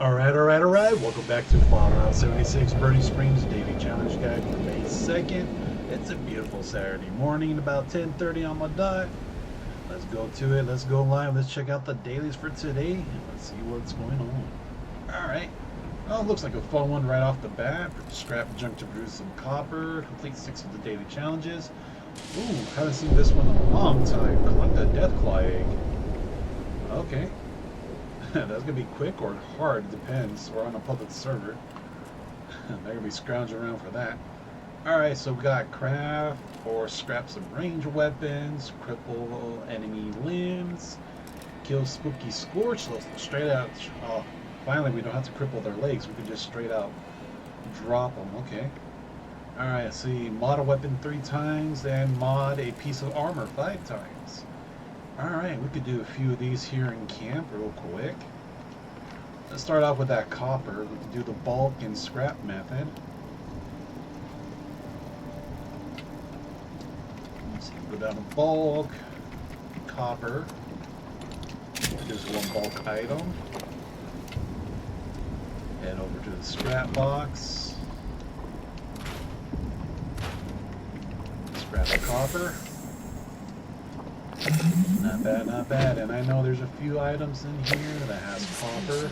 Alright. Welcome back to Fallout 76 Burning Springs Daily Challenge Guide for May 2nd. It's a beautiful Saturday morning, about 10:30 on my dot. Let's go to it. Let's go live. Let's check out the dailies for today and let's see what's going on. Alright. Oh, looks like a fun one right off the bat. Scrap junk to bruise some copper. Complete 6 of the daily challenges. Ooh, haven't seen this one in a long time. Collect a death claw egg. Okay. That's going to be quick or hard, depends. We're on a public server. They're going to be scrounging around for that. Alright, so we got craft or scrap some range weapons, cripple enemy limbs, kill spooky scorch, let's straight out. Oh, finally we don't have to cripple their legs, we can just straight out drop them. Okay. Alright, see, mod a weapon 3 times and mod a piece of armor 5 times. Alright, we could do a few of these here in camp real quick. Let's start off with that copper. We could do the bulk and scrap method. Let's see, go down to bulk, copper. There's one bulk item. Head over to the scrap box. Scrap the copper. Not bad, not bad. And I know there's a few items in here that has copper.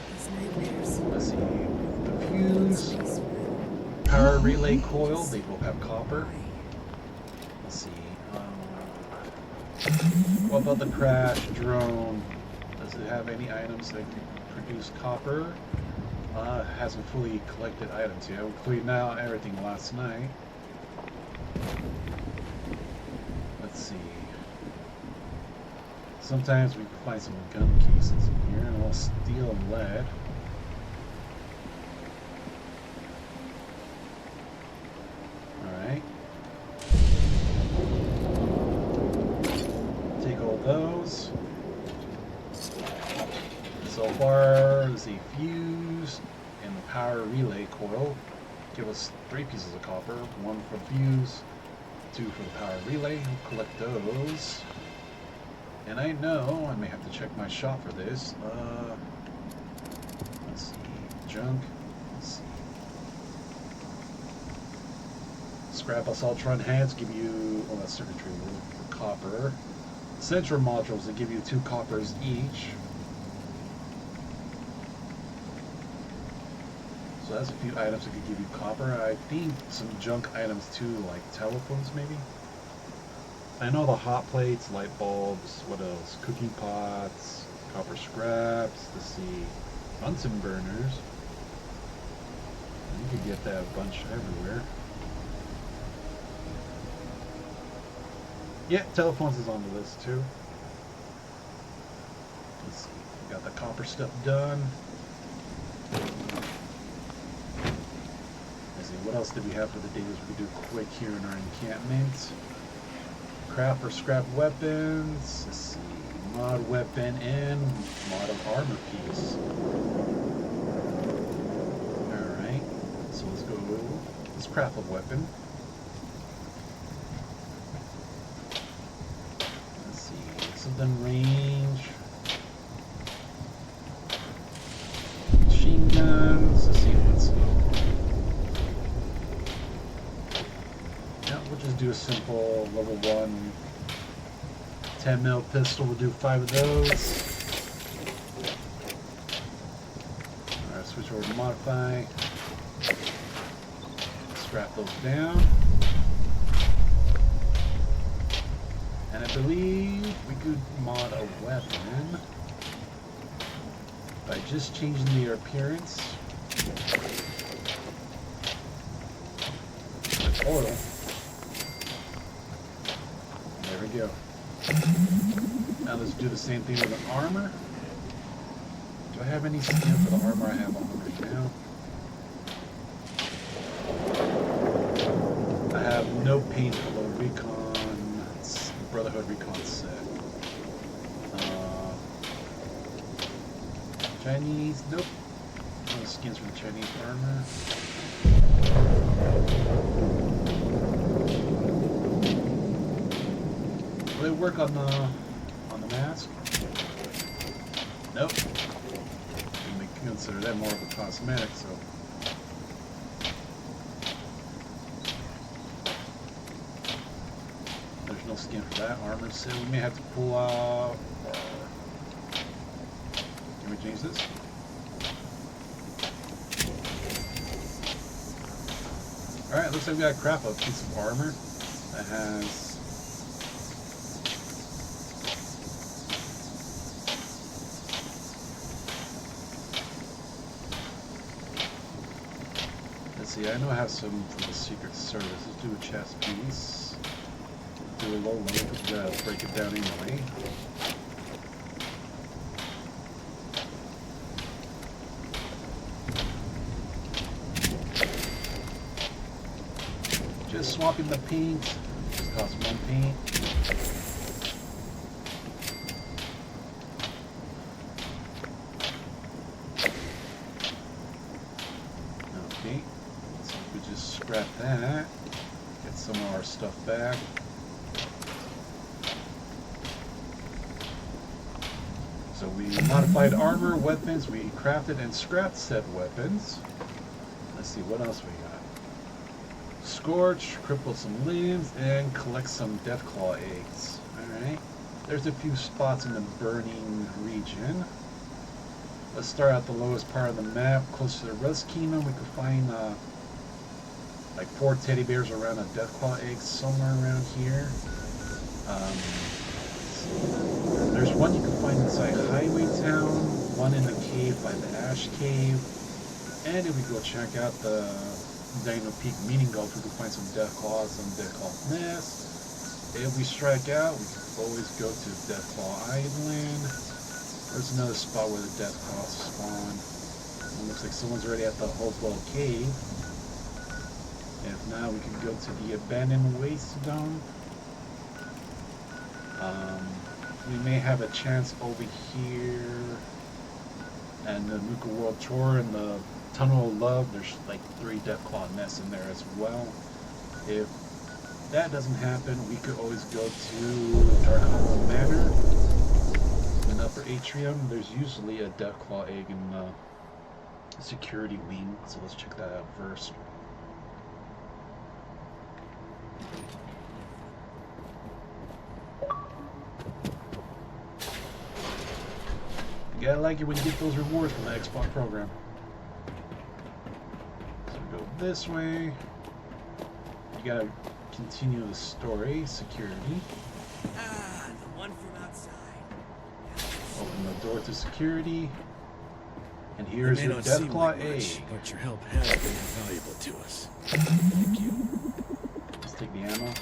Let's see, the fuse, power relay coil, they both have copper. Let's see, what about the crash drone? Does it have any items that can produce copper? Hasn't fully collected items yet. We cleaned out everything last night. Let's see. Sometimes we can find some gun cases in here, and we'll steal lead. Alright. Take all those. So far, there's the fuse and the power relay coil. Give us 3 pieces of copper, 1 for the fuse, 2 for the power relay. We'll collect those. And I know I may have to check my shop for this. Let's see, junk. Let's see. Scrap assaultron heads give you, well, that's circuitry for copper. Sensor modules that give you 2 coppers each. So that's a few items that could give you copper. I think some junk items too, like telephones maybe. I know the hot plates, light bulbs, what else? Cooking pots, copper scraps, let's see, Bunsen burners. You could get that bunch everywhere. Yeah, telephones is on the list too. Let's see, we got the copper stuff done. Let's see, what else did we have for the dailies we could do quick here in our encampment? Craft or scrap weapons, let's see, mod weapon and mod of armor piece. Alright, so let's go, let's craft a weapon. Let's see, something range. Machine guns, let's see what's we'll just do a simple level 1 10mm pistol. We'll do 5 of those. Alright, switch over to modify. Scrap those down. And I believe we could mod a weapon by just changing the appearance. Oil. There we go. Now let's do the same thing with the armor. Do I have any skin for the armor I have on right now? I have no paint for the recon, it's the Brotherhood recon set. Chinese, nope. No skins for the Chinese armor. Will it work on the mask? Nope. Make consider that more of a cosmetic, so. There's no skin for that armor, so we may have to pull out. Can we change this? Alright, looks like we got a crap up piece of armor that has. Let's see, I know I have some for the Secret Service. Let's do a chest piece. Do a low load, but break it down anyway. Just swapping the paint. Just costs one paint. Okay, so we just scrap that. Get some of our stuff back. So we modified armor, weapons, we crafted and scrapped said weapons. Let's see, what else we got? Scorch, cripple some limbs, and collect some deathclaw eggs. Alright, there's a few spots in the burning region. Let's start at the lowest part of the map, close to the Rust Kingdom. We could find like 4 teddy bears around a deathclaw egg somewhere around here. There's one you can find inside Highway Town, one in the cave by the Ash Cave, and if we go check out the Dino Peak Meeting Gulch, we can find some Deathclaws, some Deathclaw nests. If we strike out, we can always go to Deathclaw Island. There's another spot where the Deathclaws spawn. It looks like someone's already at the Hopewell Cave. If not, we can go to the Abandoned Waste Dump. We may have a chance over here and the Nuka World Tour and the Tunnel of Love. There's like 3 Deathclaw nests in there as well. If that doesn't happen, we could always go to Dark Hollow Manor. In the upper atrium, there's usually a Deathclaw egg in the security wing, so let's check that out first. You gotta like it when you get those rewards from the Xbox program. So we go this way. You gotta continue the story. Security. Ah, the one from outside. Open the door to security. And here's your Deathclaw egg. But your help has been invaluable to us. Thank you. Let's take the ammo.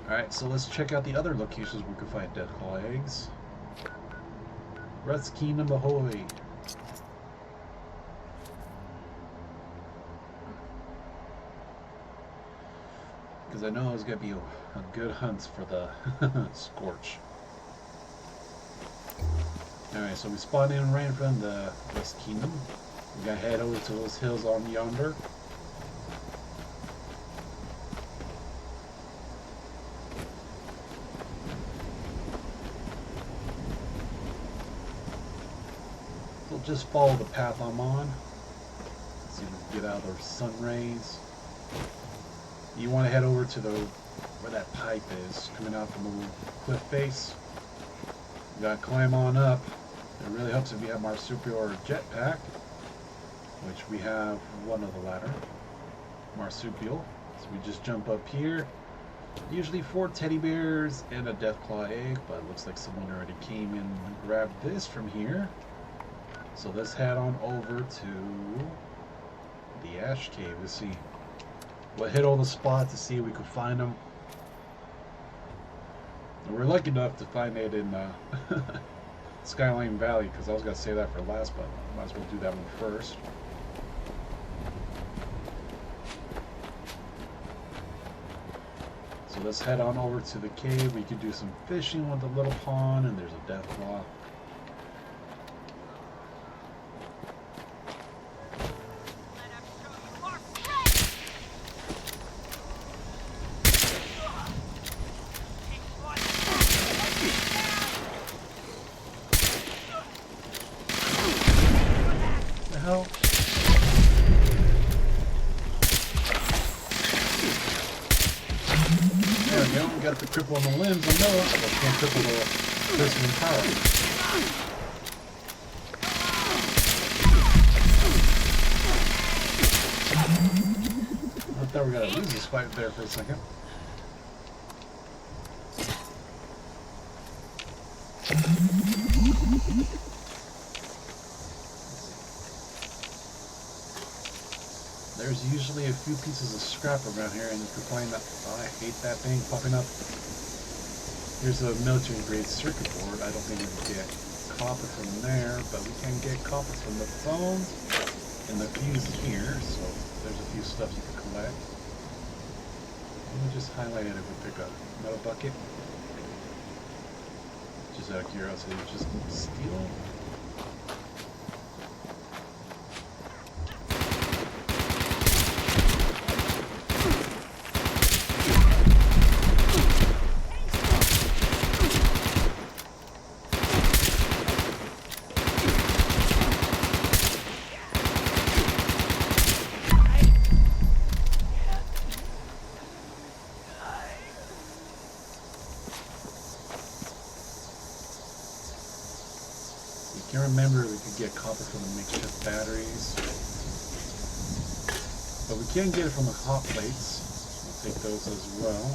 Alright, so let's check out the other locations we could find Deathclaw eggs. Rust Kingdom ahoy! Because I know it's going to be a good hunt for the Scorch. Alright, so we spawned in right in front of the Rust Kingdom. We gotta head over to those hills on yonder. So just follow the path I'm on. See if we can get out of the sun rays. You want to head over to the where that pipe is coming out from the cliff face. You gotta climb on up. It really helps if you have marsupial or jetpack, which we have one of the latter, marsupial. So we just jump up here. Usually 4 teddy bears and a Deathclaw egg, but it looks like someone already came in and grabbed this from here. So let's head on over to the Ash Cave. Let's see. We'll hit all the spots to see if we can find them. And we're lucky enough to find it in Skyline Valley, because I was going to say that for last, but might as well do that one first. So let's head on over to the cave. We could do some fishing with the little pond, and there's a Deathclaw. cripple on the limbs, I know, but can't cripple the person in power. I thought we were gonna lose this fight there for a second. There's usually a few pieces of scrap around here, and if you're playing that, oh, I hate that thing popping up. Here's a military grade circuit board. I don't think we can get copper from there, but we can get copper from the phone and the fuse here, so there's a few stuff you can collect. Let me just highlight it if we pick up metal bucket. Just out of curiosity, just steel. I remember we could get copper from the makeshift batteries, but we can get it from the hot plates. We'll take those as well.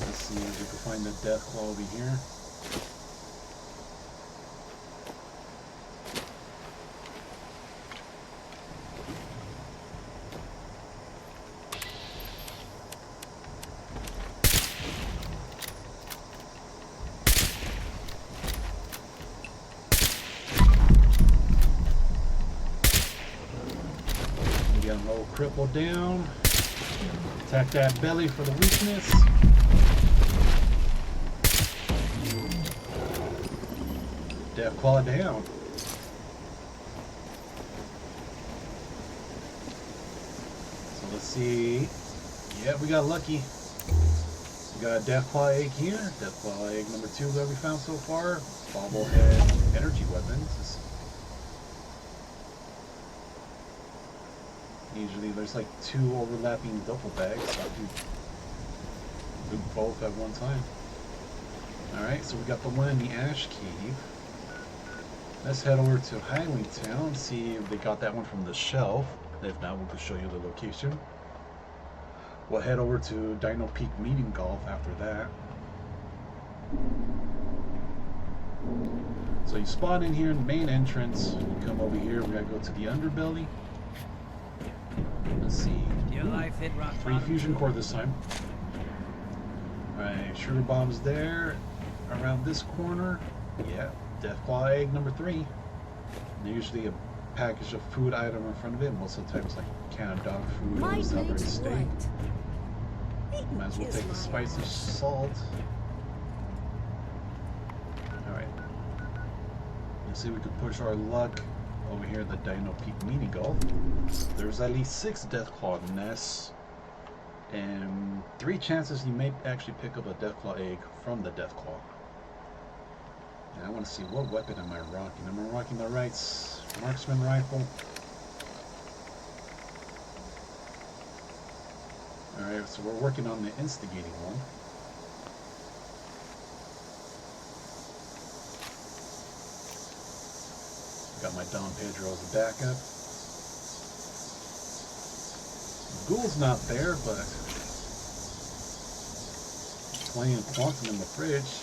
Let's see if we can find the death claw over here. Cripple down. Attack that belly for the weakness. Death claw down. So let's see. Yeah, we got lucky. We got a death claw egg here. Death claw egg number 2 that we found so far. Bobblehead energy weapons. Usually there's like 2 overlapping duffel bags, so I do both at one time. Alright, so we got the one in the Ash Cave. Let's head over to Highway Town, see if they got that one from the shelf. If not, we'll just show you the location. We'll head over to Dino Peak Meeting Golf after that. So you spawn in here in the main entrance, you come over here, we gotta go to the underbelly. Let's see. Ooh, 3 fusion core this time. Alright, sugar bombs there. Around this corner. Yeah, death claw egg number 3. There's usually a package of food item in front of it. Most of the time it's like canned dog food or celery steak. Might as well take the spicy salt. Alright. Let's see if we can push our luck over here at the Dino Peak Mini Golf. There's at least 6 Deathclaw nests, and 3 chances you may actually pick up a Deathclaw egg from the Deathclaw. And I want to see, what weapon am I rocking? Am I rocking the right marksman rifle? Alright, so we're working on the instigating one. Got my Don Pedro as a backup. Ghoul's not there, but playing Quantum in the fridge.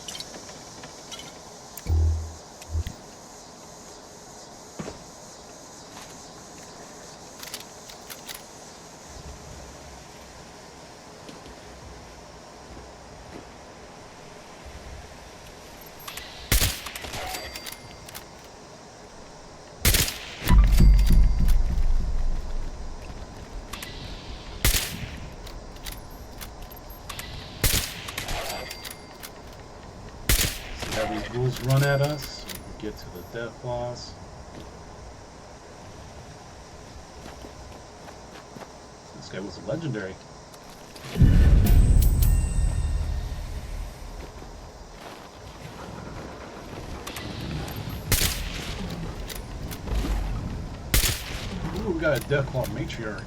These ghouls run at us, so we can get to the death claws. This guy was a legendary. Ooh, we got a Deathclaw matriarch.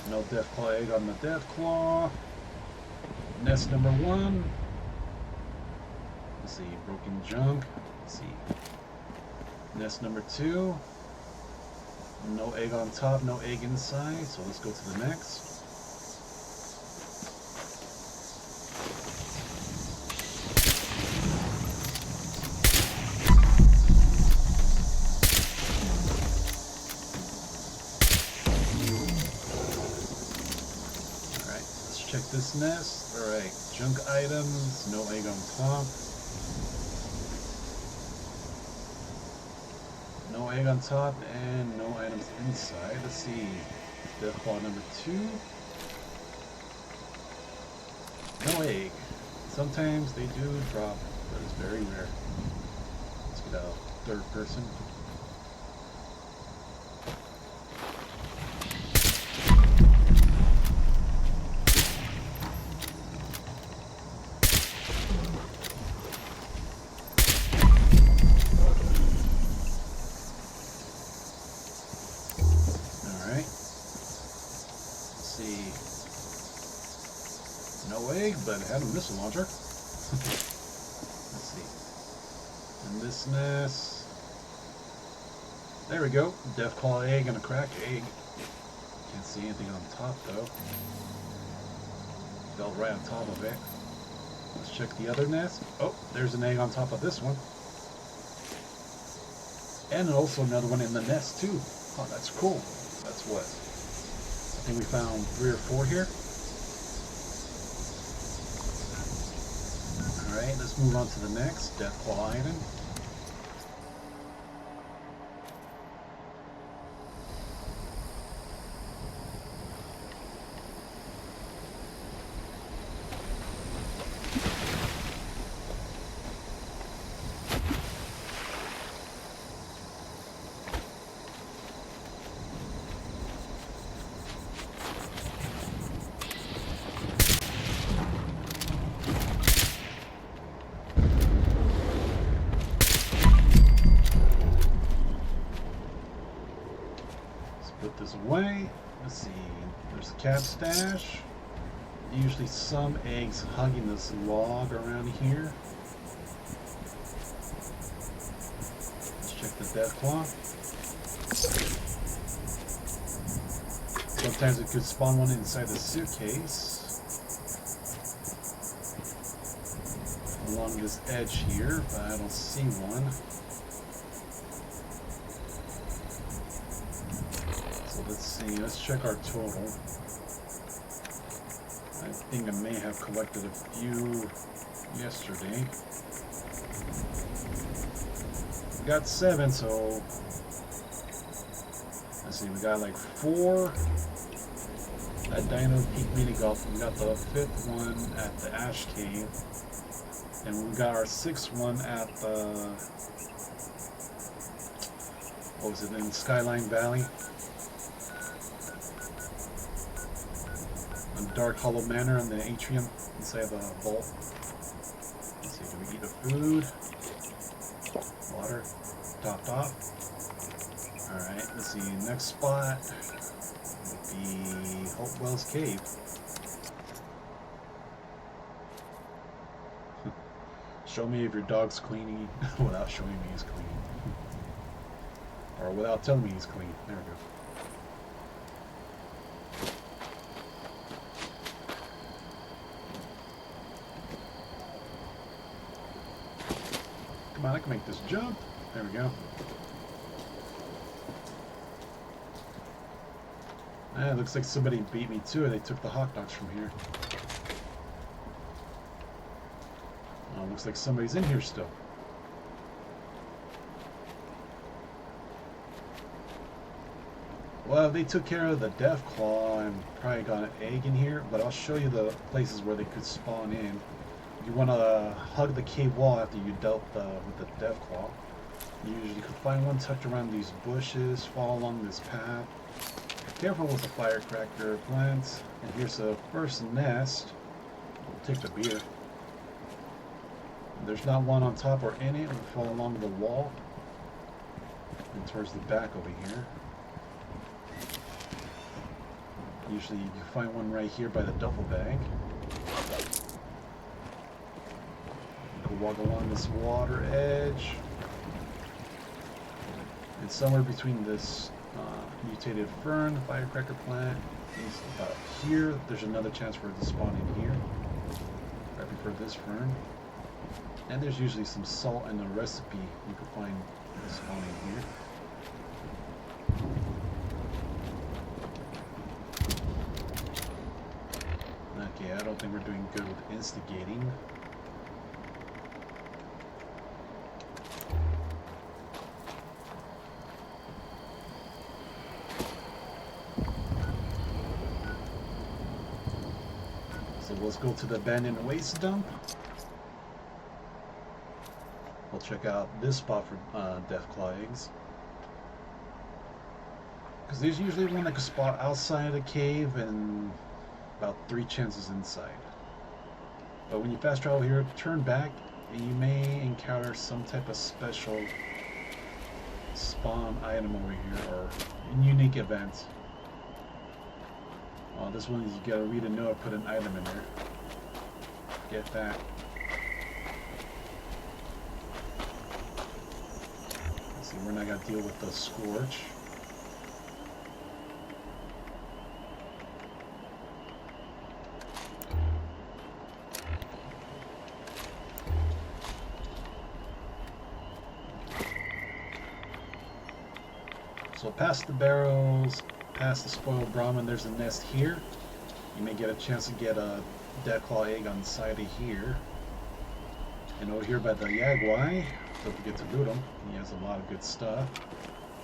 No Deathclaw egg on the Deathclaw. Nest number 1. Let's see, broken junk. Let's see. Nest number 2. No egg on top, no egg inside. So let's go to the next. Check this nest. Alright, junk items, no egg on top. No egg on top and no items inside. Let's see. Deathclaw number 2. No egg. Sometimes they do drop, but it's very rare. Let's get a third person. No egg, but it had a missile launcher. Let's see. And this nest. There we go. Deathclaw egg and a cracked egg. Can't see anything on top though. Fell right on top of it. Let's check the other nest. Oh, there's an egg on top of this one. And also another one in the nest too. Oh, that's cool. That's what? I think we found 3 or 4 here. Alright, let's move on to the next Deathclaw item. Put this away. Let's see. There's a cat stash. Usually some eggs hugging this log around here. Let's check the Deathclaw. Sometimes it could spawn one inside the suitcase. Along this edge here, but I don't see one. Let's see, let's check our total. I think I may have collected a few yesterday. We got 7, so let's see, we got like 4 at Dino Peak Mini Golf. We got the 5th one at the Ash Cave, and we got our 6th one at the, what was it, in Skyline Valley. Dark Hollow Manor in the atrium inside the vault. Let's see, do we eat the food? Water. Topped off. Alright, let's see, next spot would be Hopewell's Cave. Show me if your dog's cleaning without showing me he's clean. Or without telling me he's clean. There we go. Come on, I can make this jump. There we go. It looks like somebody beat me to it. They took the hot dogs from here. Oh, looks like somebody's in here still. Well, they took care of the Deathclaw and probably got an egg in here, but I'll show you the places where they could spawn in. You want to hug the cave wall after you dealt with the Deathclaw. You usually could find one tucked around these bushes, follow along this path. Careful with the firecracker plants. And here's the first nest. We'll take the beer. There's not one on top or in it. We'll follow along the wall and towards the back over here. Usually you find one right here by the duffel bag. You can walk along this water edge. And somewhere between this mutated fern, firecracker plant, is about here. There's another chance for it to spawn in here. Right before this fern. And there's usually some salt in the recipe you can find spawning here. Okay, I don't think we're doing good with instigating. So let's go to the abandoned waste dump. We'll check out this spot for deathclaw eggs. Because there's usually one that can spot outside the cave and about 3 chances inside. But when you fast travel here, turn back and you may encounter some type of special spawn item over here or unique event. Oh, this one is you gotta read a note, put an item in there. Get that. Let's see, we're not gonna deal with the scorch. So past the barrels, past the spoiled Brahmin, there's a nest here. You may get a chance to get a deathclaw egg on the side of here. And over here by the Yagwai, don't forget to loot him. He has a lot of good stuff.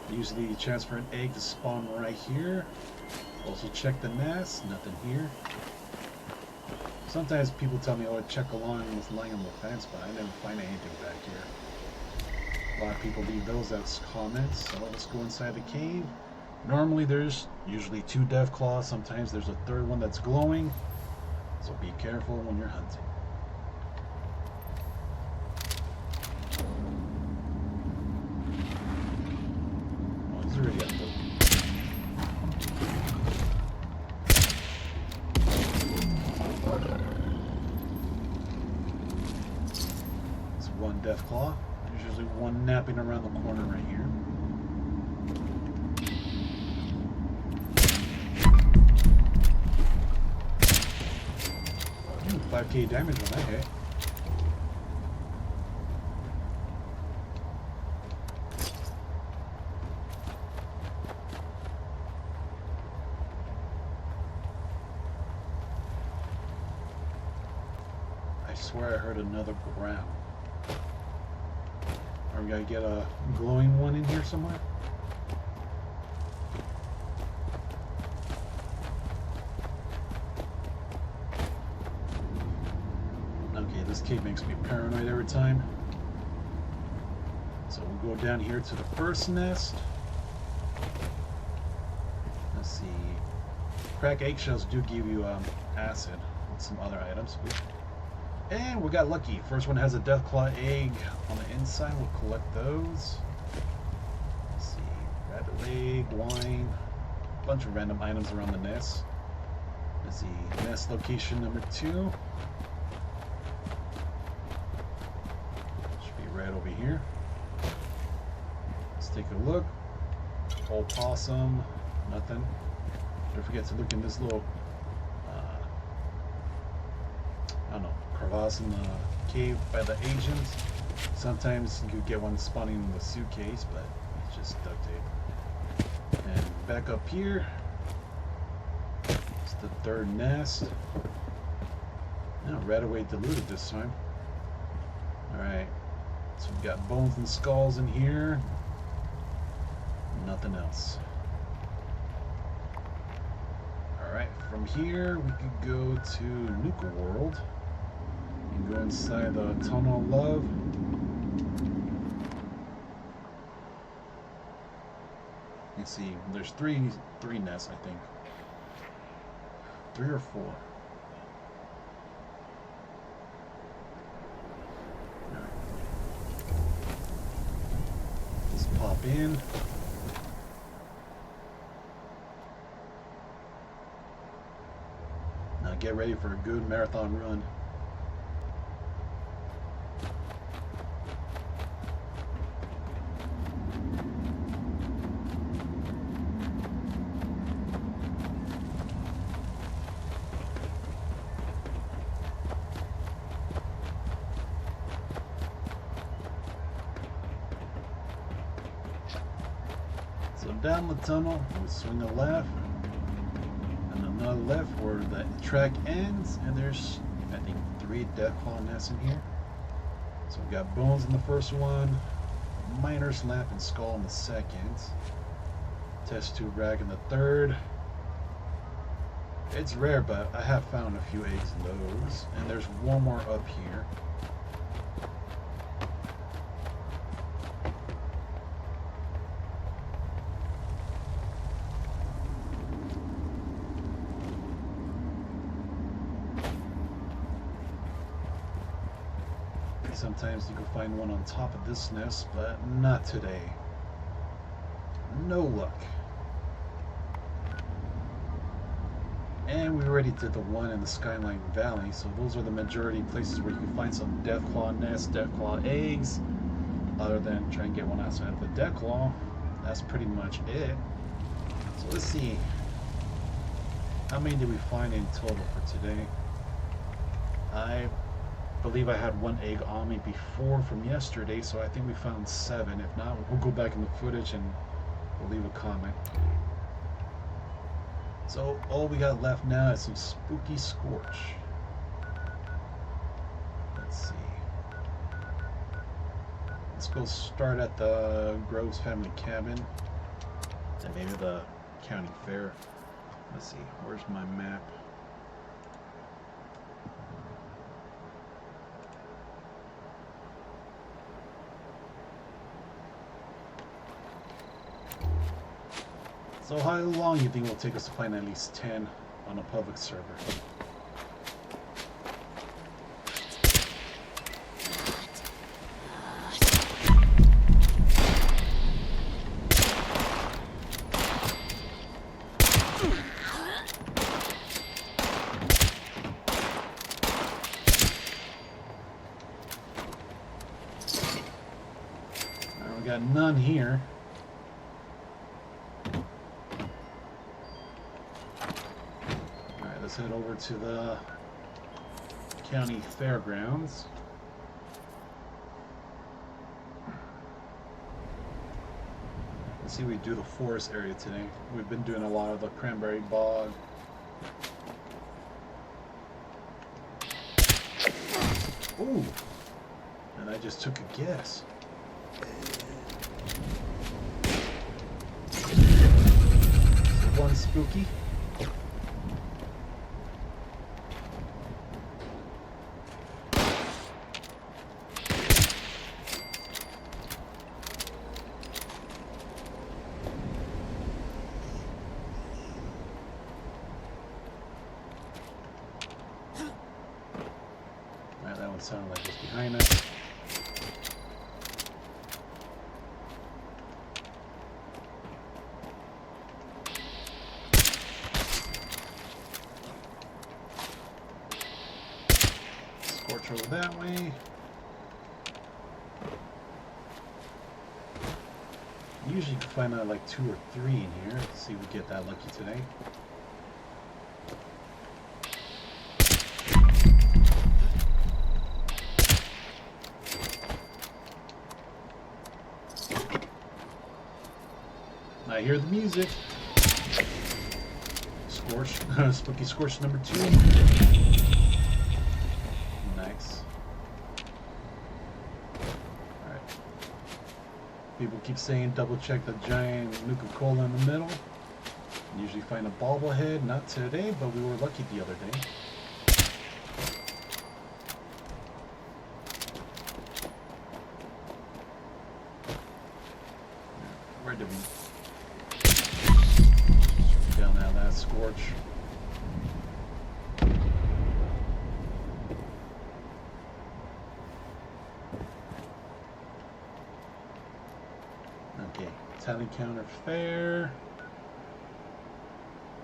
Usually a chance for an egg to spawn right here. Also check the nest, nothing here. Sometimes people tell me, oh, check along this line on the fence, but I never find anything back here. A lot of people leave those as comments, so let's go inside the cave. Normally there's usually 2 deathclaws, sometimes there's a 3rd one that's glowing, so be careful when you're hunting. Oh, he's already up there. It's 1 deathclaw. There's usually 1 napping around the corner right here. 5k damage on that hit. I swear I heard another growl. Are we gonna get a glowing one in here somewhere? Okay, this cave makes me paranoid every time. So we'll go down here to the first nest. Let's see. Crack eggshells do give you acid with some other items. And we got lucky. First one has a deathclaw egg on the inside. We'll collect those. Let's see. Rabbit leg, wine. A bunch of random items around the nest. Let's see. Nest location number 2. Should be right over here. Let's take a look. Old possum. Nothing. Don't forget to look in this little I don't know, crevasse in the cave by the agent. Sometimes you could get one spawning in the suitcase, but it's just duct tape. And back up here, it's the 3rd nest. Now, right away diluted this time. Alright, so we've got bones and skulls in here. Nothing else. Alright, from here we could go to Nuka World. And go inside the Tunnel of Love. Let's see, there's three nests, I think. 3 or 4. Alright. Let's pop in. get ready for a good marathon run. So down the tunnel, we swing a left, and another left where the track ends, and there's, I think, 3 deathclaw nests in here. So we got bones in the first one, miner's lamp and skull in the second, test tube rag in the third. It's rare, but I have found a few eggs in those, and there's one more up here. Sometimes you can find one on top of this nest, but not today. No luck. And we already did the one in the Skyline Valley, so those are the majority places where you can find some deathclaw nests, deathclaw eggs. Other than try and get one outside of the deathclaw, that's pretty much it. So let's see. How many did we find in total for today? I believe I had 1 egg on me before from yesterday, so I think we found 7. If not, we'll go back in the footage and we'll leave a comment. So all we got left now is some spooky scorch. Let's see. Let's go start at the Groves family cabin and maybe the county fair. Let's see, where's my map? So how long do you think it will take us to find at least 10 on a public server? We got none here. Let's head over to the county fairgrounds. Let's see if we do the forest area today. We've been doing a lot of the cranberry bog. Ooh! And I just took a guess. One spooky. That one sounded like it's behind us. Scorch over that way. Usually you can find out like 2 or 3 in here. Let's see if we get that lucky today. I hear the music. Scorch, spooky scorch number 2. Nice. Alright. People keep saying double check the giant Nuka-Cola in the middle. Usually find a bobblehead, not today, but we were lucky the other day. Where did we... down that last scorch. Okay, tally counter fair.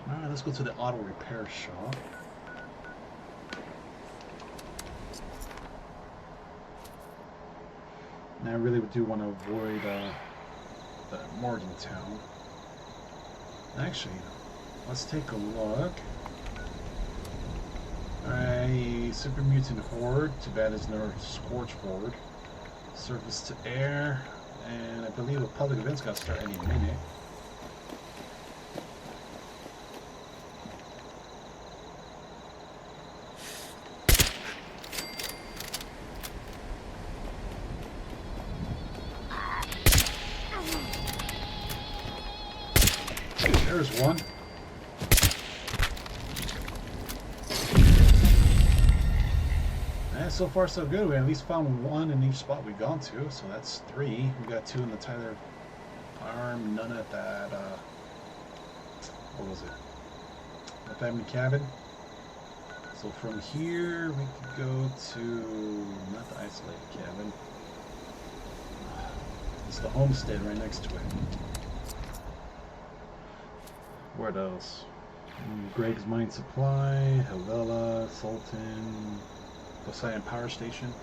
Alright, let's go to the auto repair shop. I really do want to avoid the Morgantown. Actually, let's take a look. Alright, Super Mutant Horde. Too bad there's no Scorch Horde. Surface to air. And I believe a public event's got to start any minute. There's one. And so far so good. We at least found one in each spot we've gone to, so that's 3. We got 2 in the Tyler Farm, none at that, what was it? The family cabin. So from here we could go to, not the isolated cabin. It's the homestead right next to it. What else? Greg's Mine Supply, Havela, Sultan, Poseidon Power Station.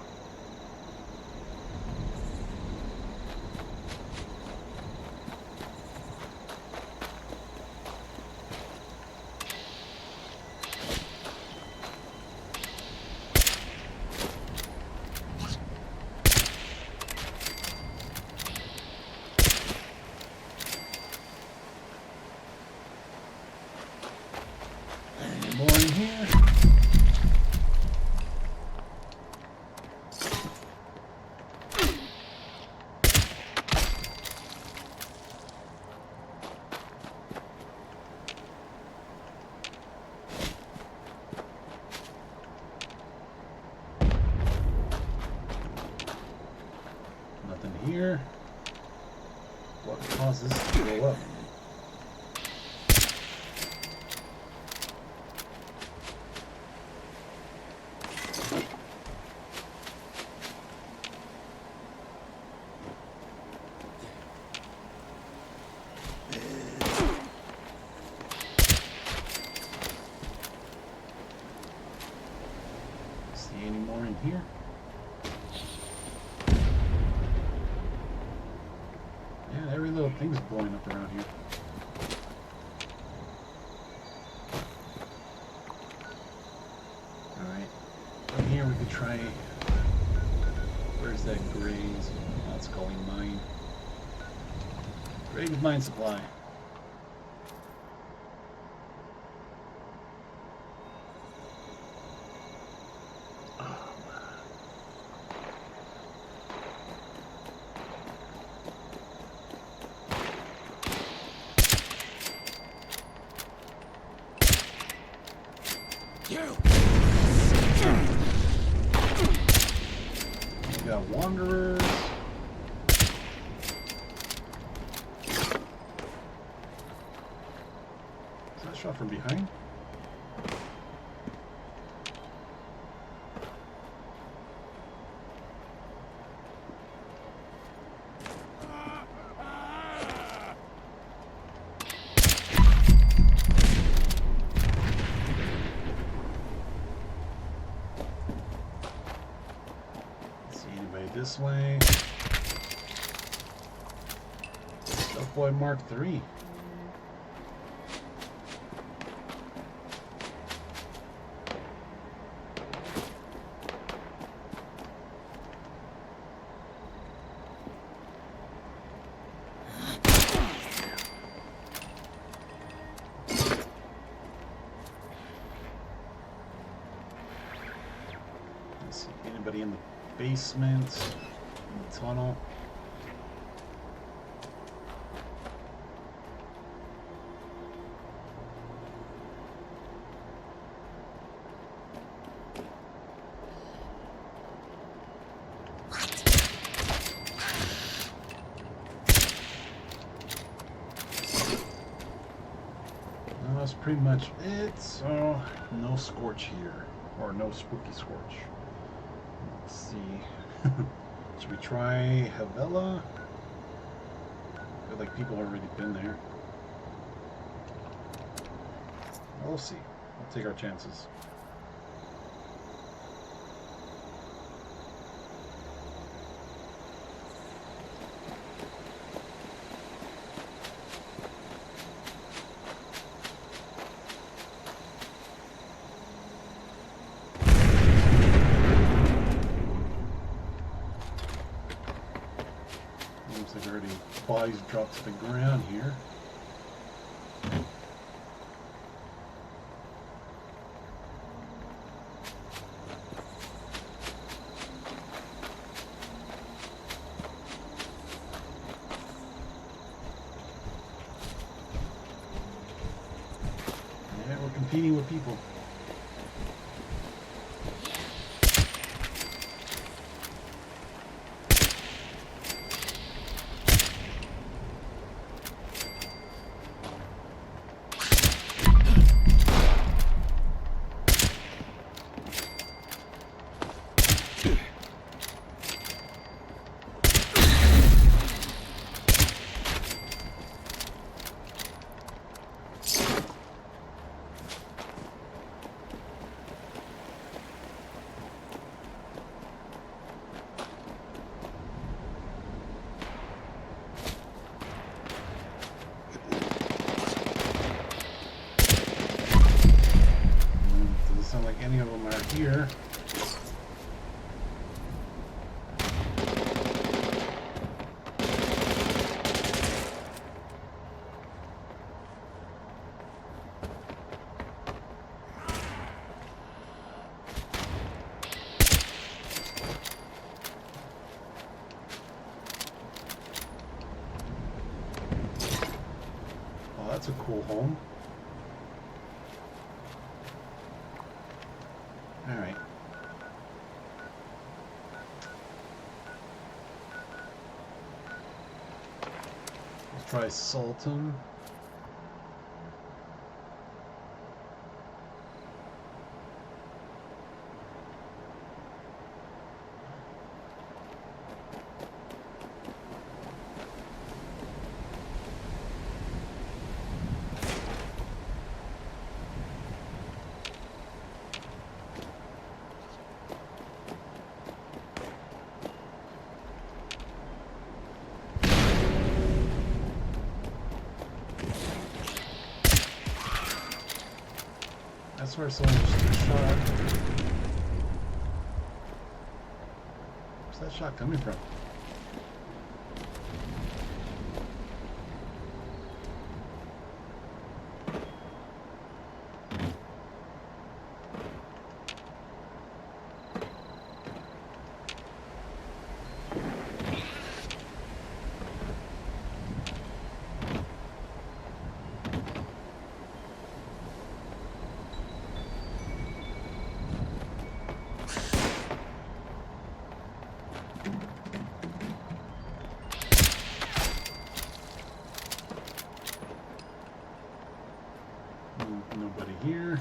More in here. Nothing here. What causes this to go up? Any more in here? Yeah, every little thing's blowing up around here. Alright. From here we could try... Where's that Graves? That's calling mine. Graves Mine Supply. We got Wanderers. Is that shot from behind? This way. Stealth Boy Mark III. Let's see, anybody in the basement, in the tunnel. No, that's pretty much it. So no Scorch here, or no Spooky Scorch. Let's see. Should we try Havela? I feel like people have already been there. We'll see. We'll take our chances. bodies drop to the ground here. Yeah, we're competing with people. Sound like any of them are here. Oh, that's a cool home. Alright. Let's try Sultan. That's where someone just took a shot. Where's that shot coming from? Nobody here.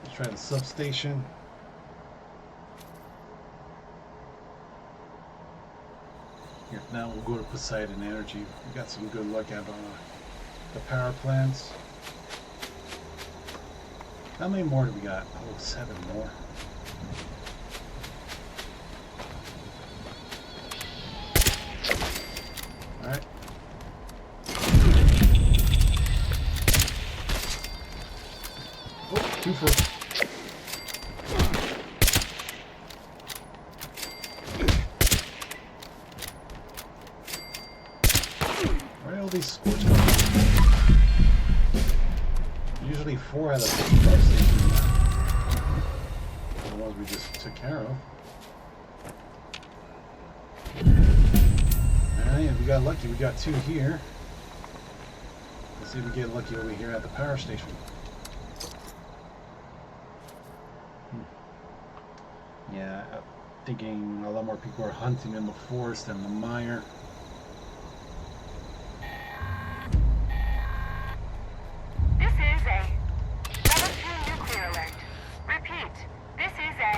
Let's try the substation. Here, now we'll go to Poseidon Energy. We got some good luck at the power plants. How many more do we got? Oh, 7 more. Alright. Oh, 2 for. Where are all these scorch marks? Usually 4 out of 6 substations. The ones we just took care of. Alright, we got lucky. We got 2 here. Let's see if we get lucky over here at the power station. Yeah, I'm thinking a lot more people are hunting in the forest than the mire. This is a level 2 nuclear alert. Repeat, this is a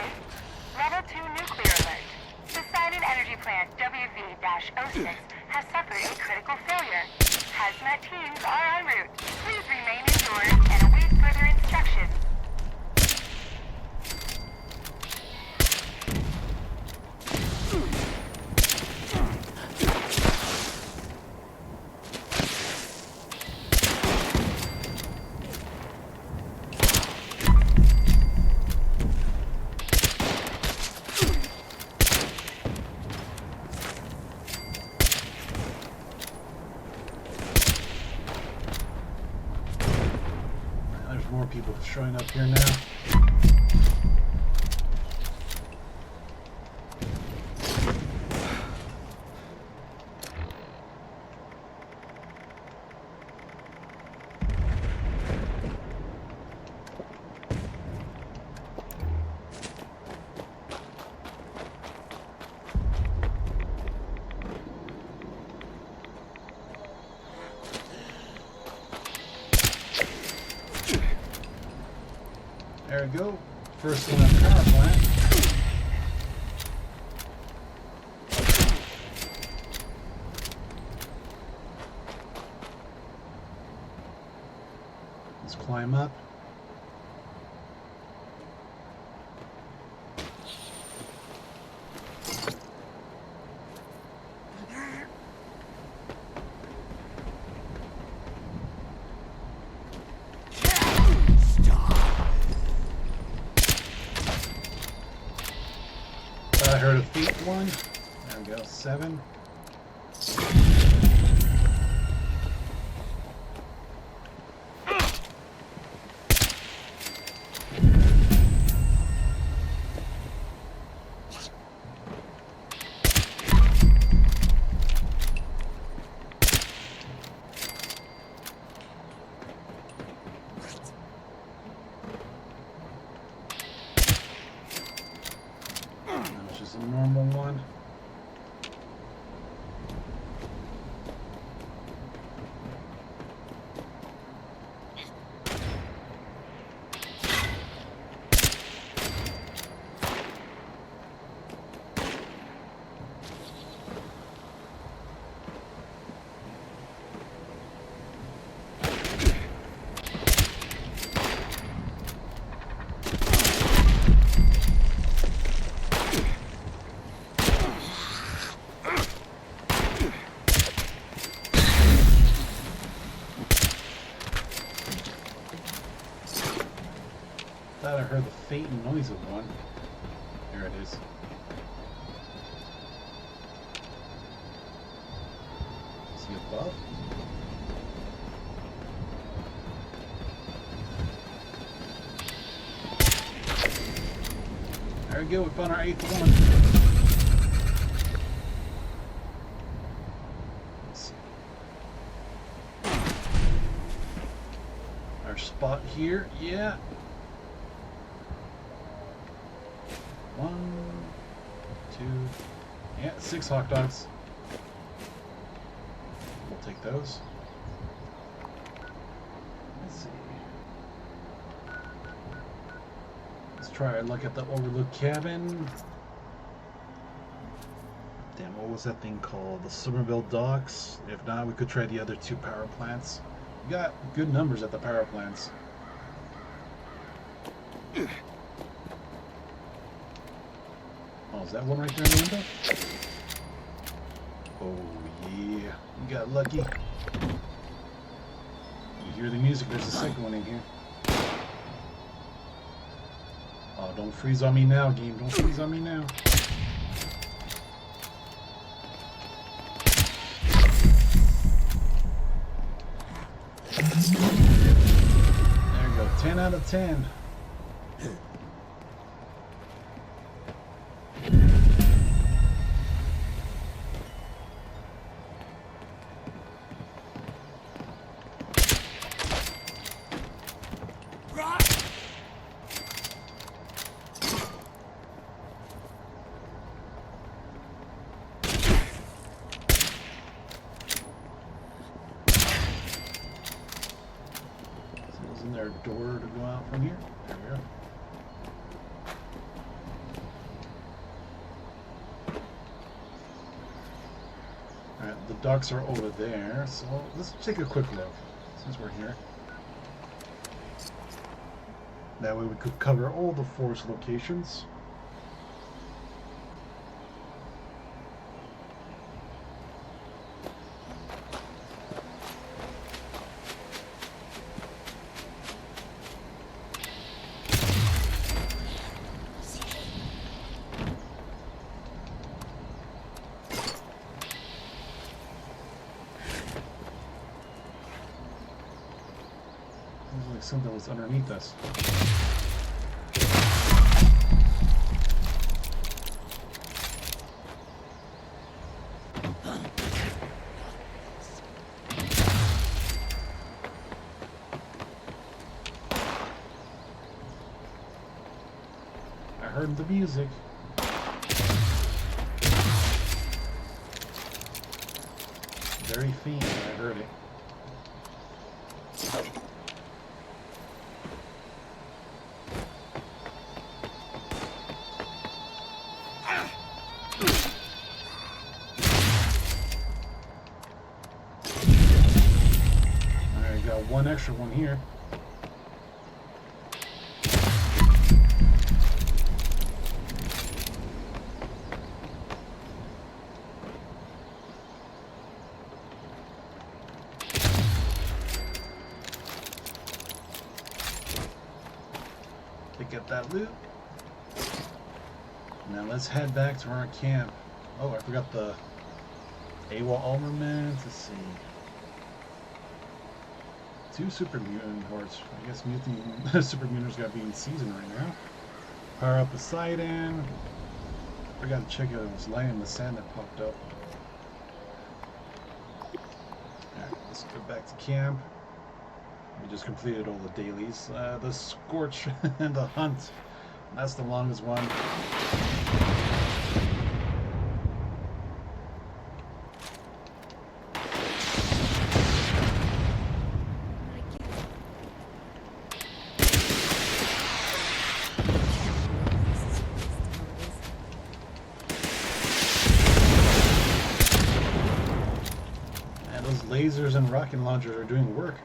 level 2 nuclear alert. Poseidon Energy Plant WV-06 has suffered a critical failure. Hazmat teams are en route. Please remain indoors and await further instructions. more people showing up here now. There we go. First one at the power plant. Let's climb up. I heard a feet one. There we go, 7. Just a normal one. Thought I heard the faint noise of one. There it is. Is he above? There we go, we found our 8th one. Let's see. Our spot here, yeah. 1, 2, yeah, 6 hot dogs. We'll take those. Let's see. Let's try a look at the overlook cabin. Damn, what was that thing called? The Somerville Docks. If not, we could try the other 2 power plants. We got good numbers at the power plants. Oh, is that one right there in the window? Oh, yeah. You got lucky. You hear the music. There's a second one in here. Oh, don't freeze on me now, game. Don't freeze on me now. There we go. 10 out of 10. Isn't there a door to go out from here? There we go. Alright, the ducks are over there, so let's take a quick look since we're here. That way we could cover all the forest locations. Looks like something was underneath us. I heard the music. Very faint, but I heard it. Alright, got one extra one here. Get that loot. Now let's head back to our camp. Oh, I forgot the AWOL armament. Let's see. 2 super mutant hordes. I guess mutant super mutants got to be in season right now. Power up Poseidon. Forgot to check if it was light in the sand that popped up. Alright, let's go back to camp. We just completed all the dailies. The Scorch and the Hunt. That's the longest one. And those lasers and rocket launchers are doing work.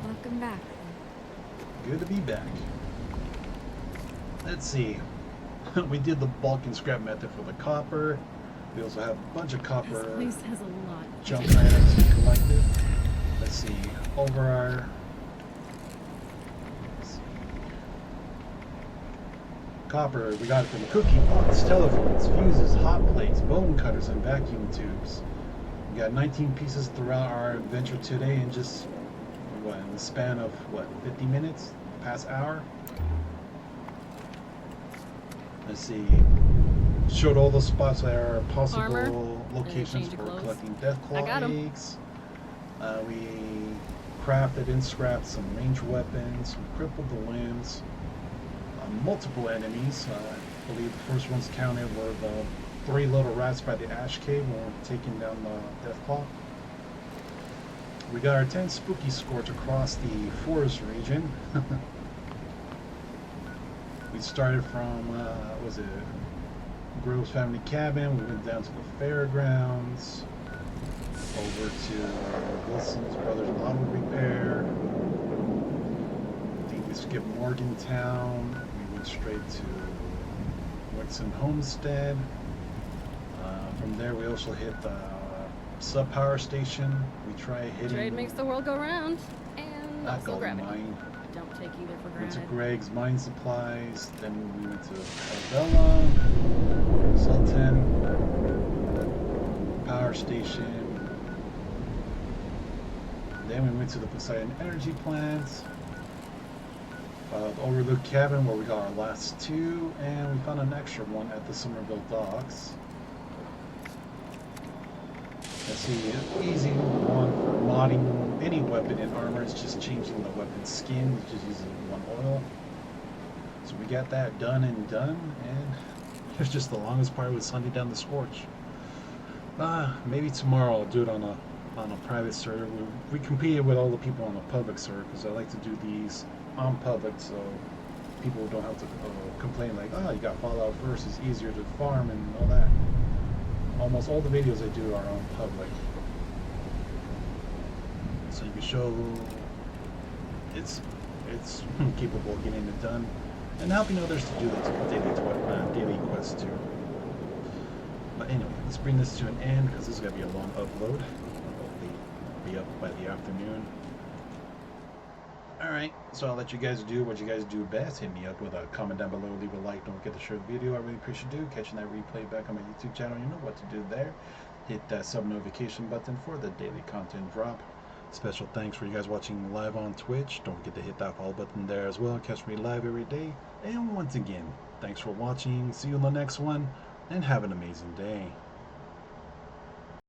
Welcome back. Good to be back. Let's see. We did the bulk and scrap method for the copper. We also have a bunch of copper This place has a lot. junk items we collected. Let's see. Over our... let's see. Copper, we got it from cookie pots, telephones, fuses, hot plates, bone cutters, and vacuum tubes. We got 19 pieces throughout our adventure today, and just what, in the span of what, 50 minutes, past hour. Let's see. Showed all the spots that are possible Armor. locations Change of for clothes. collecting death I got claw 'em. eggs. We crafted and scrapped some ranged weapons. We crippled the limbs. Multiple enemies. I believe the first ones counted were the 3 little rats by the ash cave when we were taking down the death claw. We got our 10 spooky scorch across the forest region. We started from, what was it, Grove's family cabin. We went down to the fairgrounds, over to Wilson's Brothers Auto Repair. I think we skipped Morgantown. We went straight to Wixon Homestead. From there, we also hit the sub power station. We try hitting. Trade makes the world go round, and not also gold gravity. mine. Don't take either for Went to granted. Greg's Mine Supplies. Then we went to Arbella, Sultan, Power Station. Then we went to the Poseidon Energy Plant. The Overlook Cabin where we got our last 2. And we found an extra one at the Somerville Docks. Let's see, easy one for modding any weapon in armor is just changing the weapon skin, just using 1 oil. So we got that done, and here's just the longest part was hunting down the Scorch. Maybe tomorrow I'll do it on a private server. We competed with all the people on the public server because I like to do these on public so people don't have to complain like, oh, you got Fallout first, it's easier to farm and all that. Almost all the videos I do are on public. So you can show it's capable of getting it done and helping others to do the daily quest too. But anyway, let's bring this to an end because this is going to be a long upload. I'll be up by the afternoon. Alright, so I'll let you guys do what you guys do best. Hit me up with a comment down below, leave a like, don't forget to share the video. I really appreciate you catching that replay back on my YouTube channel. You know what to do there. Hit that sub notification button for the daily content drop. Special thanks for you guys watching live on Twitch. Don't forget to hit that follow button there as well. Catch me live every day. And once again, thanks for watching. See you in the next one, and have an amazing day.